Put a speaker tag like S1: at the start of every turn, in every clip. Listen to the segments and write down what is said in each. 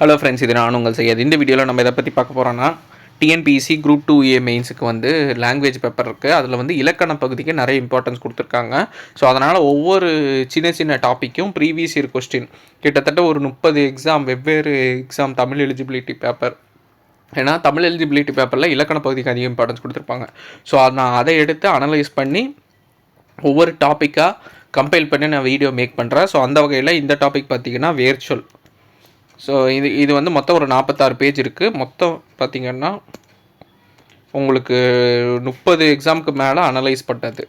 S1: Hello friends, இது நான் உங்கள் செய்யாது. இந்த வீடியோவில் நம்ம எதை பற்றி பார்க்க போகிறோன்னா, டிஎன்பிஎஸ்சி குரூப் 2A மெயின்ஸுக்கு வந்து லாங்குவேஜ் பேப்பர் இருக்குது. அதில் வந்து இலக்கண பகுதிக்கு நிறைய இம்பார்ட்டன்ஸ் கொடுத்துருக்காங்க. ஸோ அதனால் ஒவ்வொரு சின்ன சின்ன டாப்பிக்கும் ப்ரீவியஸ் இயர் கொஸ்டின் கிட்டத்தட்ட ஒரு 30 எக்ஸாம், வெவ்வேறு எக்ஸாம், தமிழ் எலிஜிபிலிட்டி பேப்பர். ஏன்னா தமிழ் எலிஜிபிலிட்டி பேப்பரில் இலக்கண பகுதிக்கு அதிக இம்பார்ட்டன்ஸ் கொடுத்துருப்பாங்க. ஸோ நான் அதை எடுத்து அனலைஸ் பண்ணி ஒவ்வொரு டாப்பிக்காக கம்பைல் பண்ணி நான் வீடியோ மேக் பண்ணுறேன். ஸோ அந்த வகையில் இந்த டாபிக் பார்த்திங்கன்னா வேர்ச்சொல். ஸோ இது வந்து மொத்தம் ஒரு 46 பேஜ் இருக்குது. மொத்தம் பார்த்திங்கன்னா உங்களுக்கு 30 எக்ஸாமுக்கு மேலே அனலைஸ் பண்ணது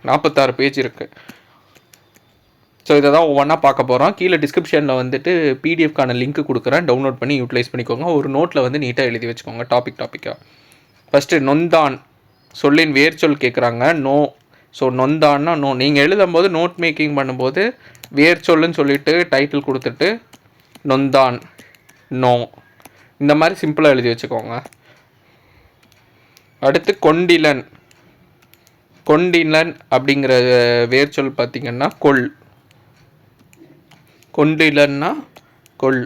S1: 46 பேஜ் இருக்குது. ஸோ இதை தான் ஒவ்வொன்றா பார்க்க போகிறோம். கீழே டிஸ்கிரிப்ஷனில் வந்துட்டு பிடிஎஃப்கான லிங்க் கொடுக்குறேன், டவுன்லோட் பண்ணி யூட்டிலைஸ் பண்ணிக்கோங்க. ஒரு நோட்டில் வந்து நீட்டாக எழுதி வச்சுக்கோங்க டாப்பிக்காக. ஃபஸ்ட்டு நொந்தான் சொல்லின் வேர்ச்சொல் கேட்குறாங்க. நோ. ஸோ நொந்தான்னா நோ. நீங்கள் எழுதும்போது நோட் மேக்கிங் பண்ணும்போது வேர்ச்சொல்லுன்னு சொல்லிவிட்டு டைட்டில் கொடுத்துட்டு நொந்தான், நோ, இந்த மாதிரி சிம்பிளாக எழுதி வச்சுக்கோங்க. அடுத்து கொண்டிலன். கொண்டிலன் அப்படிங்கிற வேர்ச்சொல் பார்த்திங்கன்னா கொள். கொண்டிலன்னா கொள்.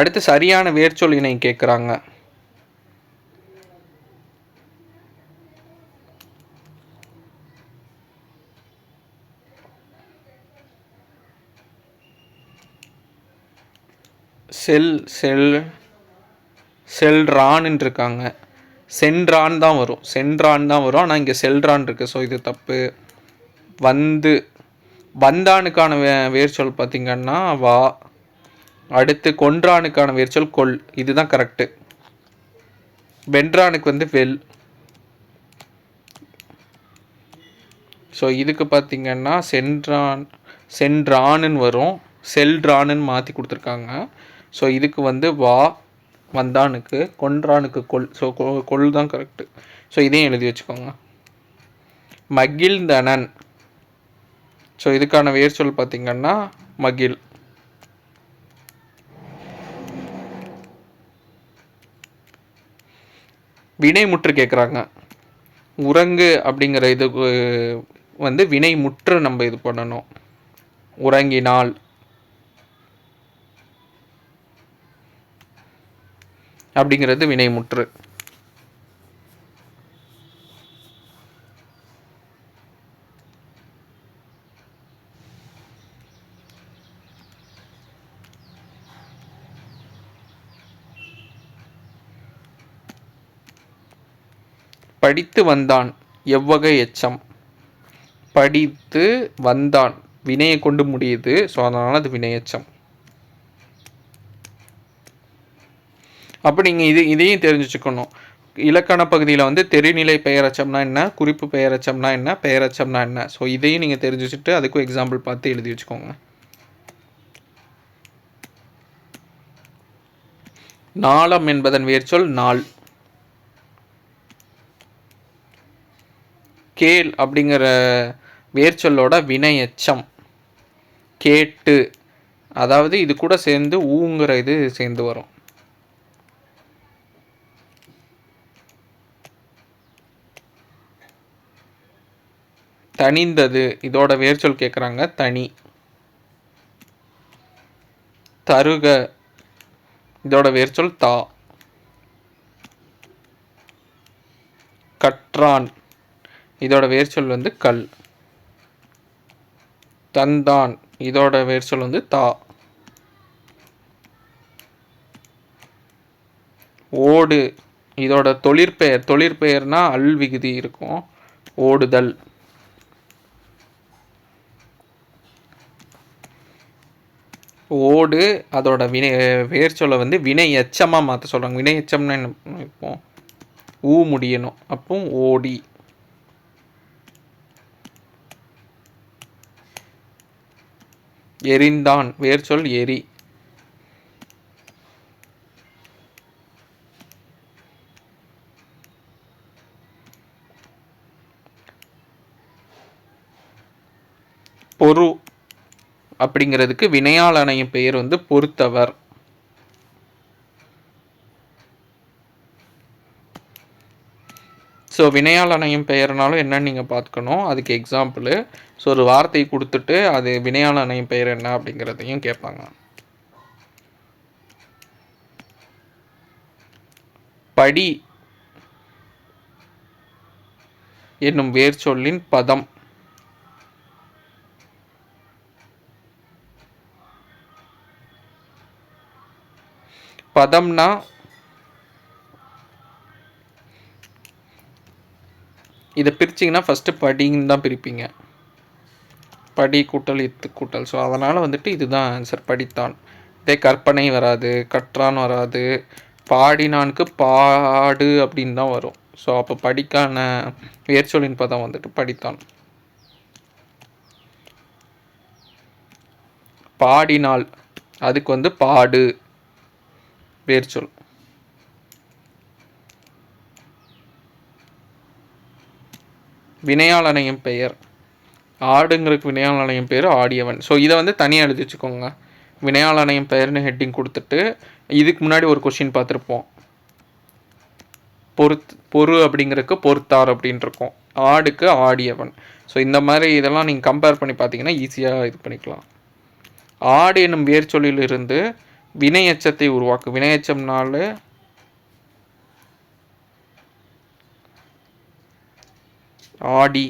S1: அடுத்து சரியான வேர்ச்சொல் இணை கேட்குறாங்க. செல்ரான்னு இருக்காங்க. சென்றான் தான் வரும், ஆனால் இங்கே செல்ரான் இருக்குது. ஸோ இது தப்பு. வந்தானுக்கான வேர்ச்சொல் பார்த்திங்கன்னா வா. அடுத்து கொன்றானுக்கான வேர்ச்சொல் கொள். இதுதான் கரெக்டு. வென்றானுக்கு வந்து வெல். ஸோ இதுக்கு பார்த்திங்கன்னா சென்றான்னு வரும், செல்றான்னு மாற்றி கொடுத்துருக்காங்க. ஸோ இதுக்கு வந்து வா, வந்தானுக்கு, கொன்றானுக்கு கொள். ஸோ கொள் தான் கரெக்டு. ஸோ இதையும் எழுதி வச்சுக்கோங்க. மகிழ்ந்தனன். ஸோ இதுக்கான வேர்ச்சொல் பார்த்திங்கன்னா மகிழ். வினைமுற்று கேட்குறாங்க. உறங்கு அப்படிங்கிற இது வந்து வினைமுற்று நம்ம இது பண்ணணும். உறங்கினால் அப்படிங்கிறது வினைமுற்று. படித்து வந்தான் எவ்வகை எச்சம். படித்து வந்தான் வினையை கொண்டு முடியுது. ஸோ அதனால் அது வினையச்சம். அப்போ நீங்கள் இதையும் தெரிஞ்சு வச்சுக்கணும். இலக்கண பகுதியில் வந்து தெரிநிலை பெயரச்சம்னா என்ன, குறிப்பு பெயரச்சம்னா என்ன, பெயரச்சம்னா என்ன. ஸோ இதையும் நீங்கள் தெரிஞ்சு வச்சுட்டு அதுக்கும் எக்ஸாம்பிள் பார்த்து எழுதி வச்சுக்கோங்க. நாளம் என்பதன் வேர்ச்சொல் நாள். கேள் அப்படிங்கிற வேர்ச்சொல்லோட வினையச்சம் கேட்டு. அதாவது இது கூட சேர்ந்து ஊங்கிற இது சேர்ந்து வரும். தனிந்தது இதோட வேர்ச்சொல் கேட்குறாங்க தனி. தருக இதோட வேர்ச்சொல் தா. கற்றான் இதோட வேர்ச்சொல் வந்து கல். தந்தான் இதோட வேர்ச்சொல் வந்து தா. ஓடு இதோட தொழிற்பெயர்னா அல் விகுதி இருக்கும், ஓடுதல். ஓடு அதோட வேர்ச்சொல்லை வந்து வினை எச்சமாக மாற்ற சொல்கிறாங்க. வினை எச்சம்னா என்ன இப்போ ஊ முடியணும், அப்போ ஓடி. எரிந்தான் வேர்ச்சொல் எரி. பொறு அப்படிங்கிறதுக்கு வினையால் அணையும் பெயர் வந்து பொறுத்தவர். ஸோ வினையால் அணையும் பெயர்னாலும் என்னன்னு நீங்கள் பார்த்துக்கணும். அதுக்கு எக்ஸாம்பிள். ஸோ ஒரு வார்த்தை கொடுத்துட்டு அது வினையால் அணையும் பெயர் என்ன அப்படிங்கிறதையும் கேட்பாங்க. படி என்னும் வேர் சொல்லின் பதம். பதம்னா இதை பிரிச்சிங்கன்னா ஃபஸ்ட்டு படின்னு தான் பிரிப்பீங்க. படி கூட்டல் இத்து கூட்டல். ஸோ அதனால் வந்துட்டு இதுதான் ஆன்சர், படித்தான். இதே கற்பனை வராது, கற்றான் வராது, பாடினானுக்கு பாடு அப்படின்னு தான் வரும். ஸோ அப்போ படிக்கான வேர்ச்சொல்லின் பதம் வந்துட்டு படித்தான். பாடினால் அதுக்கு வந்து பாடு வேர்ச்சொல். வினையாளனையும் பெயர். ஆடுங்கிறதுக்கு வினையாளனையும் பெயர் ஆடியவன். ஸோ இதை வந்து தனியாக எழுதி வச்சுக்கோங்க. வினையாளனையும் பெயர்னு ஹெட்டிங் கொடுத்துட்டு, இதுக்கு முன்னாடி ஒரு கொஷின் பார்த்துருப்போம், பொறு அப்படிங்கிறதுக்கு பொறுத்தார் அப்படின்னு இருக்கும், ஆடுக்கு ஆடியவன். ஸோ இந்த மாதிரி இதெல்லாம் நீங்கள் கம்பேர் பண்ணி பார்த்தீங்கன்னா ஈஸியாக இது பண்ணிக்கலாம். ஆடு என்னும் வேர்ச்சொல்லிலிருந்து வினையச்சத்தை உருவாக்கு. வினையச்சம்னால ஆடி,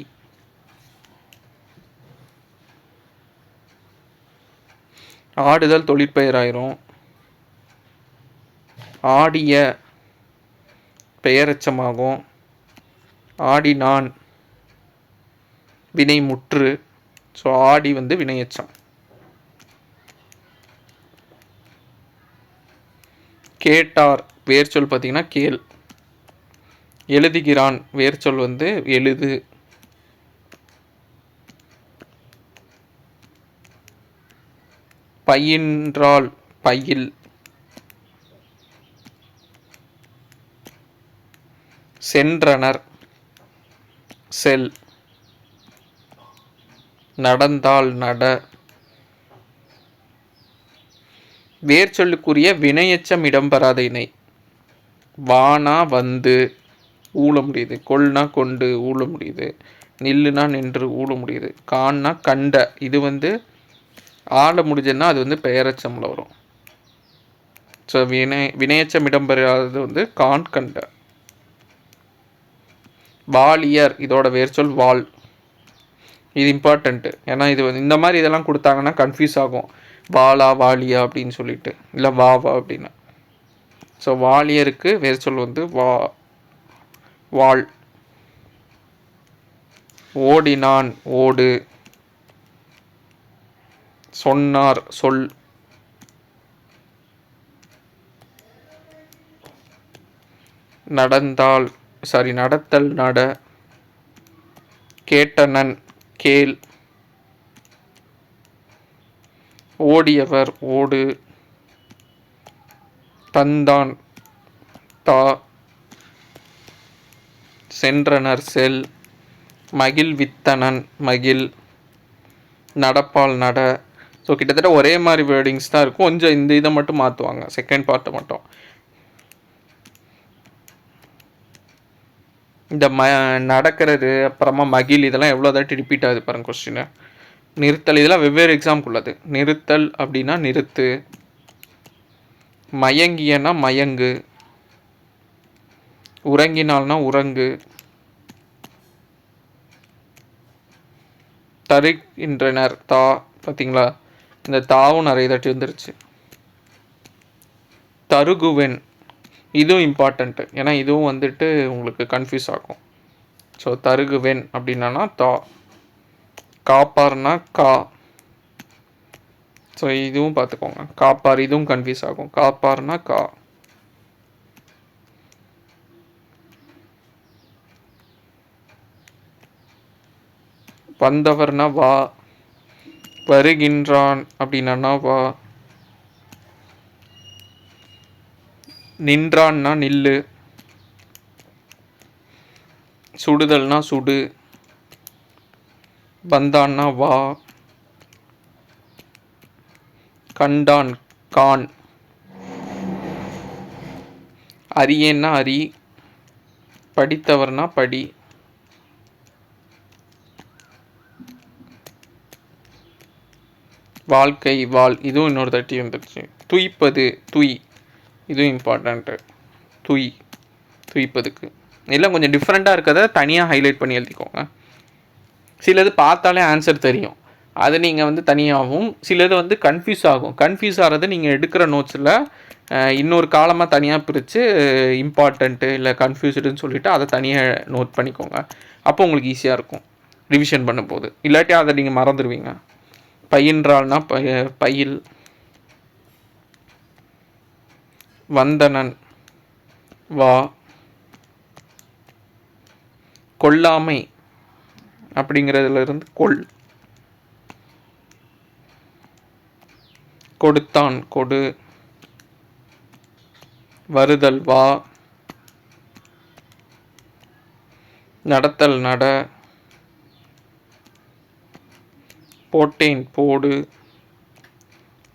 S1: ஆடுதல் தொழிற்பெயராயிரும். ஆடிய பெயரச்சமாகும். ஆடினான் வினை முற்று. ஸோ ஆடி வந்து வினையச்சம். கேட்டார் வேர்ச்சொல் பார்த்தீங்கன்னா கேள். எழுதுகிறான் வேர்ச்சொல் வந்து எழுது. பயின்றால் பயில். சென்றனர் செல். நடந்தால் நட. வேர்ச்சொல்லுக்குரிய வினையச்சம் இடம்பெறாத இணை. வானா வந்து ஊழ முடியுது, கொள்னா கொண்டு ஊழ முடியுது, நில்லுனா நின்று ஊழ முடியுது, கான்னா கண்ட. இது வந்து ஆள முடிஞ்சதுன்னா அது வந்து பெயரச்சமில் வரும். ஸோ வினையச்சம் இடம்பெறாதது வந்து கான் கண்ட. வாலியர் இதோட வேர்ச்சொல் வால். இது இம்பார்ட்டண்ட்டு. ஏன்னா இது வந்து இந்த மாதிரி இதெல்லாம் கொடுத்தாங்கன்னா கன்ஃபியூஸ் ஆகும், வாலா வாலியா அப்படின்னு சொல்லிட்டு, இல்லை வா அப்படின்னா. ஸோ வாலியருக்கு வேர்ச்சொல் வந்து வாள். ஓடினான் ஓடு. சொன்னார் சொல். நடத்தல் நட. கேட்டனன் கேள். ஓடியவர் ஓடு. தந்தான் தா. சென்றனர் செல். மகிழ்வித்தனன் மகிழ். நடப்பால் நட. ஸோ கிட்டத்தட்ட ஒரே மாதிரி வேர்டிங்ஸ் தான் இருக்கும், கொஞ்சம் இந்த இதை மட்டும் மாற்றுவாங்க, செகண்ட் பார்ட்டை மட்டும். இந்த நடக்கிறது அப்புறமா மகிழ் இதெல்லாம் எவ்வளோ தாட்டி ரிப்பீட் ஆகுது பாருங்க கொஸ்டின். நிறுத்தல் இதெல்லாம் வெவ்வேறு எக்ஸாம்க்கு உள்ளது. நிறுத்தல் அப்படின்னா நிறுத்து. மயங்கியனா மயங்கு. உறங்கினால்னா உறங்கு. தருகின்றனர் தா. பார்த்தீங்களா, இந்த தாவும் நிறைய தாட்டி வந்துருச்சு. தருகுவன் இதுவும் இம்பார்ட்டண்ட்டு, ஏன்னா இதுவும் வந்துட்டு உங்களுக்கு கன்ஃபியூஸ் ஆகும். ஸோ தருகுவென் அப்படின்னா தா. காப்பார்னா கா. ஸோ இதுவும் பார்த்துக்கோங்க, காப்பார் இதுவும் கன்ஃபியூஸ் ஆகும், காப்பார்னா கா. வந்தவர்னா வா. வருகின்றான் அப்படின்னா வா. நின்றான்னா நில்லு. சுடுதல்னா சுடு. வந்தான்னா வா. கண்டான் கான். அரியன்னா அரி. படித்தவர்னா படி. வாழ்க்கை வாழ் இதுவும் இன்னொரு தட்டி வந்துருச்சு. துய்ப்பது துய் இதுவும் இம்பார்ட்டண்ட்டு. துய். துய்ப்பதுக்கு. எல்லாம் கொஞ்சம் டிஃப்ரெண்ட்டாக இருக்கிறத தனியாக ஹைலைட் பண்ணி எழுதிக்கோங்க. சிலது பார்த்தாலே ஆன்சர் தெரியும், அது நீங்கள் வந்து தனியாகவும், சிலது வந்து கன்ஃபியூஸ் ஆகும். கன்ஃபியூஸ் ஆகிறது நீங்கள் எடுக்கிற நோட்ஸில் இன்னொரு காலமாக தனியாக பிரித்து இம்பார்ட்டண்ட்டு இல்லை கன்ஃபியூஸ்டுன்னு சொல்லிவிட்டு அதை தனியாக நோட் பண்ணிக்கோங்க. அப்போ உங்களுக்கு ஈஸியாக இருக்கும் ரிவிஷன் பண்ணும்போது. இல்லாட்டி அதை நீங்கள் மறந்துடுவீங்க. பயின்றால்னா பயில். வந்தனன் வா. கொல்லாமை அப்படிங்கிறதுலேருந்து கொள். கொடுத்தான் கொடு. வருதல் வா. நடத்தல் நட. போட்டேன் போடு.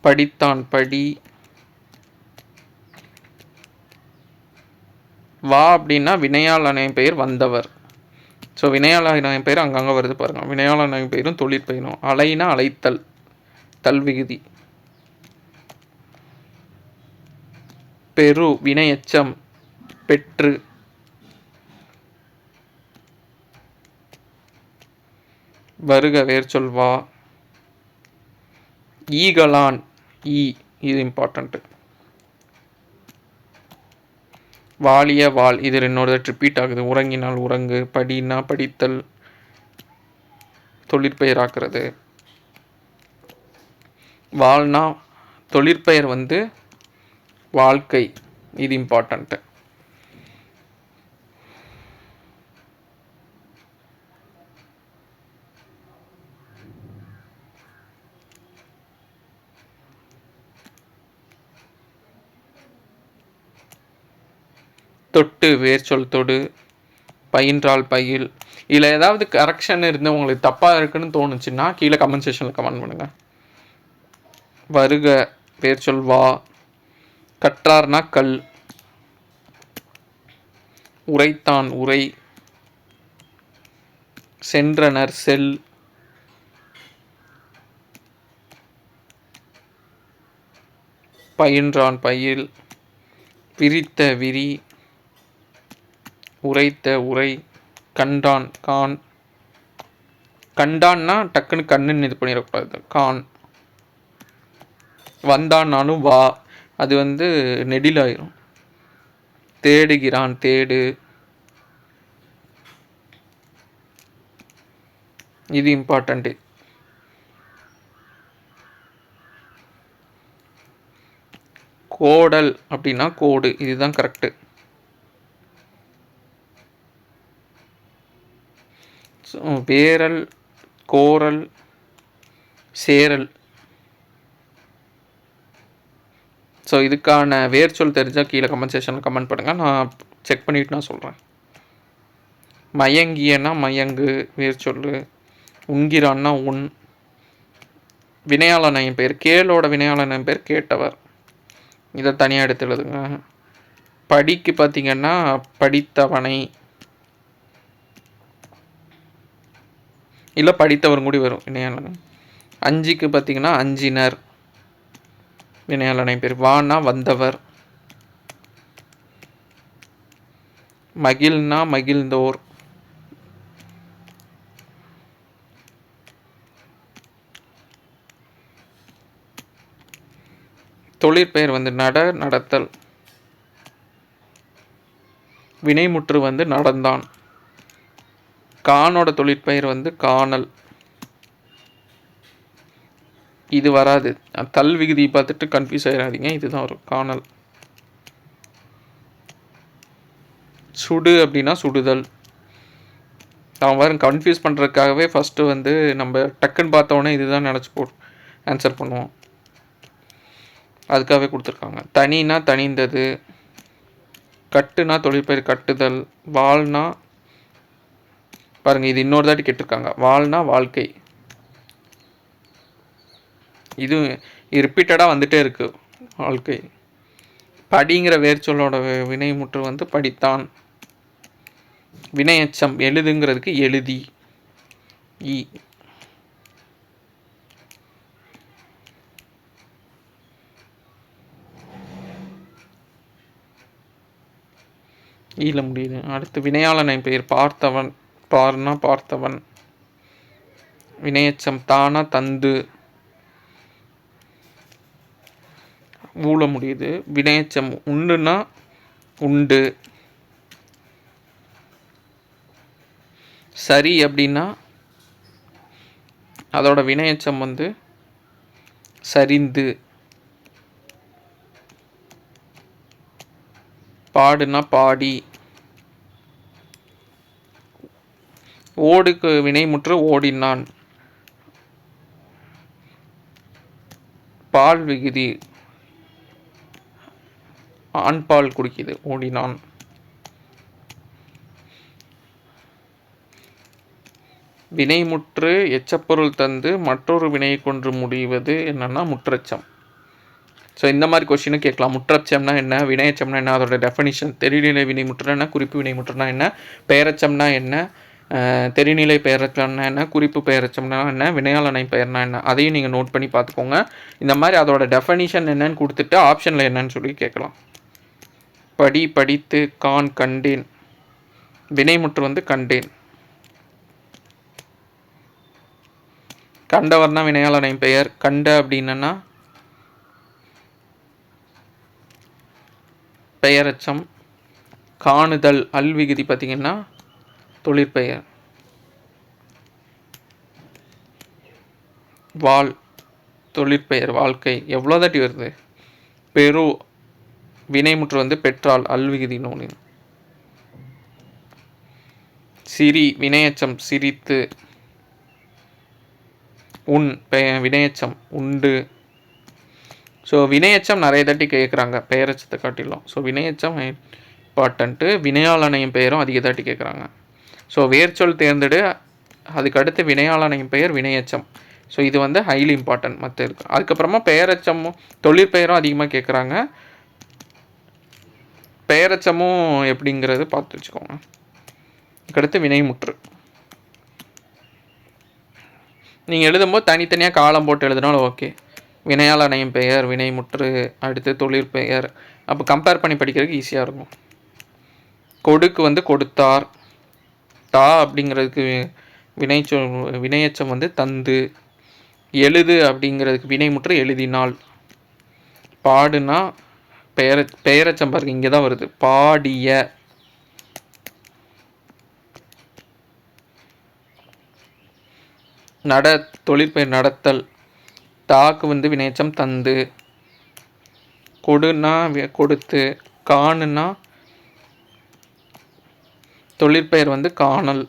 S1: படித்தான் படி. வா அப்படின்னா வினையால் அணையும் பெயர் வந்தவர். ஸோ வினையால் அணையும் பெயர் அங்கங்கே வருது பாருங்கள். வினையால் அணையும் பெயரும் தொழிற்பெயரும். அலைனா அழைத்தல், தல்விகுதி. பெரு வினையச்சம் பெற்று. வருக வேர்ச்சொல் வா. ஈகலான் ஈ, இது இம்பார்ட்டண்ட்டு. வாலிய வால், இது இன்னொரு ரிப்பீட் ஆகுது. உறங்கினால் உறங்கு. படினா படித்தல், தொழிற்பெயராக்குறது. வாழ்னா தொழிற்பெயர் வந்து வாழ்க்கை, இது இம்பார்ட்டண்ட்டு. தொட்டு வேர்ச்சொல் தொடு. பயின்றால் பயில். இதில் ஏதாவது கரெக்ஷன் இருந்து உங்களுக்கு தப்பாக இருக்குன்னு தோணுச்சுன்னா கீழே கமெண்ட் செக்ஷனில் கமெண்ட் பண்ணுங்கள். வருக வேர்ச்சொல் வா. கற்றார்னா கல். உரைத்தான் உரை. சென்றனர் செல். பயின்றான் பயில். விரித்த விரி. உரைத்த உரை. கண்டான் கான். கண்டான்னா டக்குன்னு கண்ணுன்னு இது பண்ணிடக்கூடாது, கான். வந்தான்னாலும் வா, அது வந்து நெடிலாயிரும். தேடுகிறான் தேடு, இது இம்பார்ட்டண்ட்டு. கோடல் அப்படின்னா கோடு, இதுதான் கரெக்டு. வேரல் கோரல் சேரல். ஸோ இதுக்கான வேர்ச்சொல் தெரிஞ்சால் கீழே கமெண்ட் செக்ஷனில் கமெண்ட் பண்ணுங்கள், நான் செக் பண்ணிவிட்டு நான் சொல்கிறேன். மயங்கியன்னா மயங்கு வேர்ச்சொல். உண்கிறான்னா உன். வினையாளன் பேர் கேளோட வினையாளன் பேர் கேட்டவர், இதை தனியாக எடுத்து எழுதுங்க. படிக்கு பார்த்திங்கன்னா படித்தவனை இல்லை படித்தவர் கூடி வரும் வினையாளன். அஞ்சுக்கு பார்த்திங்கன்னா அஞ்சினர் வினையாளனை பேர். வானா வந்தவர். மகிழ்னா மகிழ்ந்தோர். தொழிற்பெயர் வந்து நட நடத்தல். வினைமுற்று வந்து நடந்தான். கானோட தொழிற்பெயர் வந்து காணல், இது வராது. தல் விகுதி பார்த்துட்டு கன்ஃபியூஸ் ஆகிடாதீங்க, இதுதான் வரும் காணல். சுடு அப்படின்னா சுடுதல். அவன் வரும் கன்ஃபியூஸ் பண்ணுறதுக்காகவே ஃபஸ்ட்டு வந்து நம்ம டக்குன்னு பார்த்தோன்னே இதுதான் நினச்சி ஆன்சர் பண்ணுவோம், அதுக்காகவே கொடுத்துருக்காங்க. தனினா தனிந்தது. கட்டுனா தொழிற்பெயர் கட்டுதல். வாழ்னா பாருங்கள், இது இன்னொரு தாட்டி கேட்டிருக்காங்க. வாழ்னா வாழ்க்கை, இது ரிப்பீட்டடாக வந்துகிட்டே இருக்குது வாழ்க்கை. படிங்கிற வேர்ச்சொல்லோட வினைமுற்று வந்து படித்தான். வினையச்சம் எழுதுங்கிறதுக்கு எழுதி ஈ. ஈல முடியுது. அடுத்து வினையாளனை பெயர் பார்த்தவன், பார்னா பார்த்தவன். வினையச்சம் தானா தந்து, ஊல முடியுது. வினையச்சம் உண்டுனா உண்டு. சரி அப்படின்னா அதோட வினையச்சம் வந்து சரிந்து. பாடுனா பாடி. ஓடுக்கு வினைமுற்று ஓடினான். பால் விகுதி ஆண்பால் குடிக்குது, ஓடினான். வினைமுற்று எச்சப்பொருள் தந்து மற்றொரு வினையை கொன்று முடிவது என்னன்னா முற்றச்சம். ஸோ இந்த மாதிரி கொஸ்டினும் கேட்கலாம். முற்றச்சம்னா என்ன, வினையச்சம்னா என்ன, அதோட டெஃபனிஷன், தெரிநிலை வினைமுற்றுனா என்ன, குறிப்பு வினைமுற்றுனா என்ன, பெயரச்சம்னா என்ன, தெரிநிலை பெயரச்சம்னா என்ன, குறிப்பு பெயரச்சம்னா என்ன, வினையாளனை பெயர்னா என்ன, அதையும் நீங்கள் நோட் பண்ணி பார்த்துக்கோங்க. இந்த மாதிரி அதோட டெஃபனிஷன் என்னன்னு கொடுத்துட்டு ஆப்ஷனில் என்னன்னு சொல்லி கேட்கலாம். படி படித்து, கான் கண்டேன். வினைமுற்று வந்து கண்டேன். கண்டவர்னா வினையாளனை பெயர். கண்ட அப்படின்னா பெயரச்சம். காணுதல் அல்விகுதி பார்த்திங்கன்னா தொழிற்பெயர். வாழ் தொழிற்பெயர் வாழ்க்கை. எவ்வளோ தாட்டி வருது. பெரு வினைமுற்று வந்து பெற்றால் அல்விகுதி நூல். சிரி வினையச்சம் சிரித்து. உன் வினையச்சம் உண்டு. ஸோ வினையச்சம் நிறைய தாட்டி கேட்குறாங்க பெயரச்சத்தை காட்டிலும். So வினையச்சம் important. வினையாளனையும் பெயரும் அதிக தாட்டி கேட்குறாங்க. ஸோ வேர்ச்சொல் தேர்ந்தெடு, அதுக்கு அடுத்து வினையாளனையும் பெயர் வினையச்சம். ஸோ இது வந்து ஹைலி இம்பார்ட்டன்ட் மற்ற இருக்குது. அதுக்கப்புறமா பெயரச்சமும் தொழிற்பெயரும் அதிகமாக கேட்குறாங்க. பெயரச்சமும் எப்படிங்கிறது பார்த்து வச்சுக்கோங்க. அதுக்கடுத்து வினைமுற்று. நீங்கள் எழுதும்போது தனித்தனியாக காலம் போட்டு எழுதினாலும் ஓகே. வினையாளனையும் பெயர், வினைமுற்று, அடுத்து தொழிற்பெயர். அப்போ கம்பேர் பண்ணி படிக்கிறதுக்கு ஈஸியாக இருக்கும். கொடுக்கு வந்து கொடுத்தார். தா அப்படிங்கிறதுக்கு வினையச்சம் வந்து தந்து. எழுது அப்படிங்கிறதுக்கு வினைமுற்று எழுதினால். பாடுனா பெயரச்சம் பாருங்க இங்கே தான் வருது, பாடிய. நட தொழிற்பெயர் நடத்தல். தாக்கு வந்து வினையச்சம் தந்து. கொடுனா கொடுத்து. காணுனா தொழிற்பெயர் வந்து காணல்.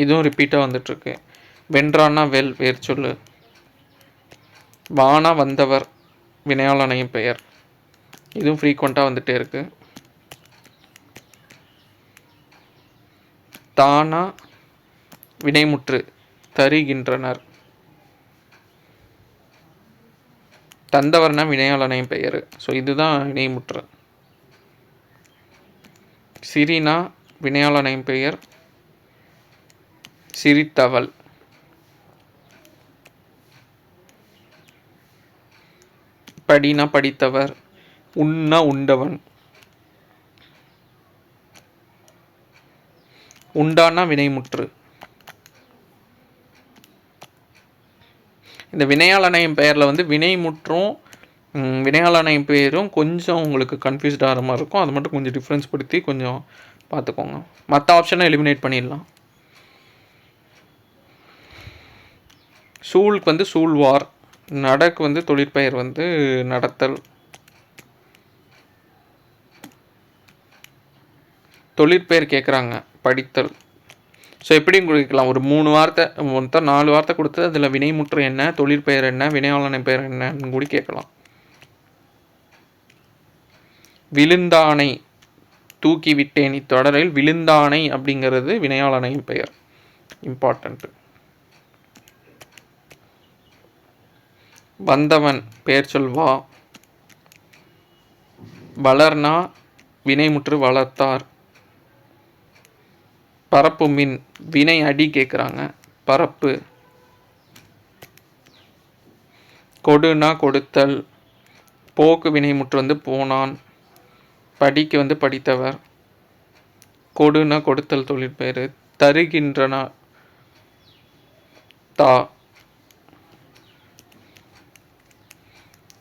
S1: இதுவும் ரிப்பீட்டாக வந்துட்டுருக்கு. வென்றானா வெல் வேர் சொல்லு. வானா வந்தவர் வினையாளனையும் பெயர். இதுவும் ஃப்ரீக்வெண்ட்டாக வந்துகிட்டே இருக்கு. தானா வினைமுற்று தருகின்றனர். தந்தவர்னா வினையாளனையும் பெயர். ஸோ இதுதான் வினைமுற்று. சிரினா வினையாளனையும் பெயர். சிரித்தவள். படினா படித்தவர். உண்ணா உண்டவன். உண்டானா வினைமுற்று. இந்த வினையாளனையும் பெயரில் வந்து வினைமுற்றும் வினையாளனையும் பெயரும் கொஞ்சம் உங்களுக்கு கன்ஃபியூஸ்ட் ஆகிற மாதிரி இருக்கும். அது மட்டும் கொஞ்சம் டிஃப்ரென்ஸ் படுத்தி கொஞ்சம் பார்த்துக்கோங்க. மற்ற ஆப்ஷனை எலிமினேட் பண்ணிடலாம். சூழுக்கு வந்து சூழ்வார். நடக்கு வந்து தொழிற்பெயர் வந்து நடத்தல். தொழிற்பெயர் கேட்குறாங்க படித்தல். ஸோ எப்படியும் கொடுக்கலாம். ஒரு 3 வார்த்தை மொத்தம் 4 வார்த்தை கொடுத்து அதில் வினைமுற்று என்ன, தொழிற்பெயர் என்ன, வினையாளனை பெயர் என்னன்னு கூட கேட்கலாம். விழுந்தானை தூக்கி விட்டேன். இத்தொடரில் விழுந்தானை அப்படிங்கிறது வினையாளனையும் பெயர். இம்பார்ட்டன்ட்டு. வந்தவன் பெயர் சொல்வா. வளர்னா வினைமுற்று வளர்த்தார். பரப்பு மின் வினை அடி கேட்குறாங்க. பரப்பு. கொடுனா கொடுத்தல். போக்கு வினைமுற்று வந்து போனான். படிக்கு வந்து படித்தவர். கொடுனா கொடுத்தல் தொழிற்பெயர். தருகின்றனா தா.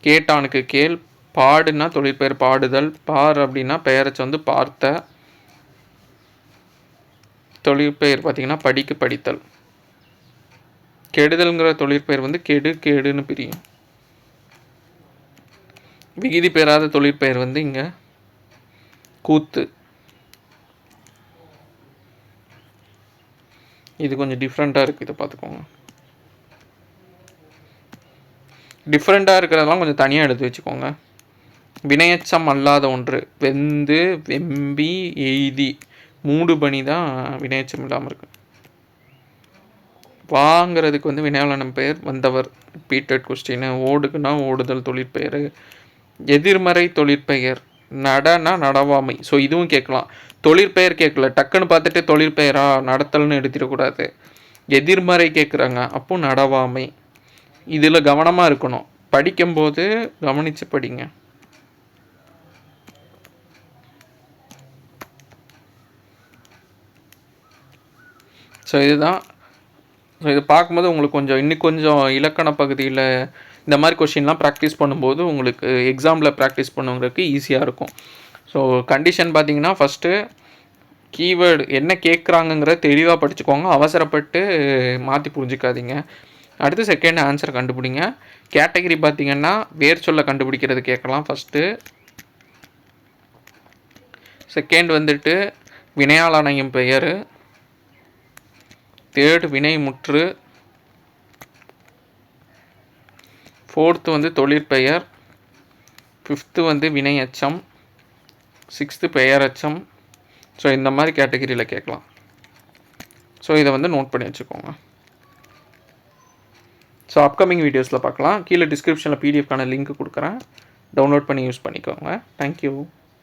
S1: கேட்டானுக்கு கேள். பாடுனா தொழிற்பெயர் பாடுதல். பார் அப்படின்னா பெயரச்சு வந்து பார்த்த. தொழிற்பெயர் பார்த்தீங்கன்னா படிக்கு படித்தல். கெடுதல்ங்கிற தொழிற்பெயர் வந்து கெடு கேடுன்னு பிரியும். விகுதி பெறாத தொழிற்பெயர் வந்து இங்கே கூத்து. இது கொஞ்சம் டிஃப்ரெண்ட்டாக இருக்குது, இதை பார்த்துக்கோங்க. டிஃப்ரெண்ட்டாக இருக்கிறதெல்லாம் கொஞ்சம் தனியாக எடுத்து வச்சுக்கோங்க. வினையச்சம் அல்லாத ஒன்று. வெந்து வெம்பி எய்தி மூடு பணி தான் வினையச்சம் இல்லாமல் இருக்கு. வாங்கிறதுக்கு வந்து வினையாளனம் பெயர் வந்தவர். Repeated question. ஓடுக்குன்னா ஓடுதல் தொழிற்பெயர். எதிர்மறை தொழிற்பெயர். நடனா நடவாமை. ஸோ இதுவும் கேட்கலாம். தொழிற்பெயர் கேட்கல, டக்குன்னு பார்த்துட்டு தொழிற்பெயரா நடத்தல்னு எடுத்துடக்கூடாது. எதிர்மறை கேட்குறாங்க, அப்போ நடவாமை. இதில் கவனமாக இருக்கணும். படிக்கும்போது கவனித்து படிங்க. ஸோ இதுதான். ஸோ இது பார்க்கும்போது உங்களுக்கு கொஞ்சம் இலக்கண பகுதியில் இந்த மாதிரி கொஷின்லாம் ப்ராக்டிஸ் பண்ணும்போது உங்களுக்கு எக்ஸாமில் ப்ராக்டிஸ் பண்ணுறதுக்கு ஈஸியாக இருக்கும். ஸோ கண்டிஷன் பார்த்தீங்கன்னா ஃபஸ்ட்டு கீவேர்டு என்ன கேட்குறாங்கங்கிற தெளிவாக படிச்சுக்கோங்க. அவசரப்பட்டு மாற்றி புரிஞ்சிக்காதீங்க. அடுத்து செகண்ட் ஆன்சர் கண்டுபிடிங்க. கேட்டகரி பார்த்தீங்கன்னா வேர் சொல்ல கண்டுபிடிக்கிறது கேட்கலாம் ஃபஸ்ட்டு. செகண்ட் வந்துட்டு வினையால் அணையும் பெயர். தேர்டு வினை முற்று. ஃபோர்த்து வந்து தொழிற்பெயர். ஃபிஃப்த்து வந்து வினை அச்சம். சிக்ஸ்த்து பெயரச்சம். ஸோ இந்த மாதிரி கேட்டகிரியில் கேட்கலாம். ஸோ இதை வந்து நோட் பண்ணி வச்சுக்கோங்க. ஸோ அப்கமிங் வீடியோஸில் பார்க்கலாம். கீழே டிஸ்கிரிப்ஷனில் பிடிஎஃப்கான லிங்க் கொடுக்குறேன். டவுன்லோட் பண்ணி யூஸ் பண்ணிக்கோங்க. தேங்க்யூ.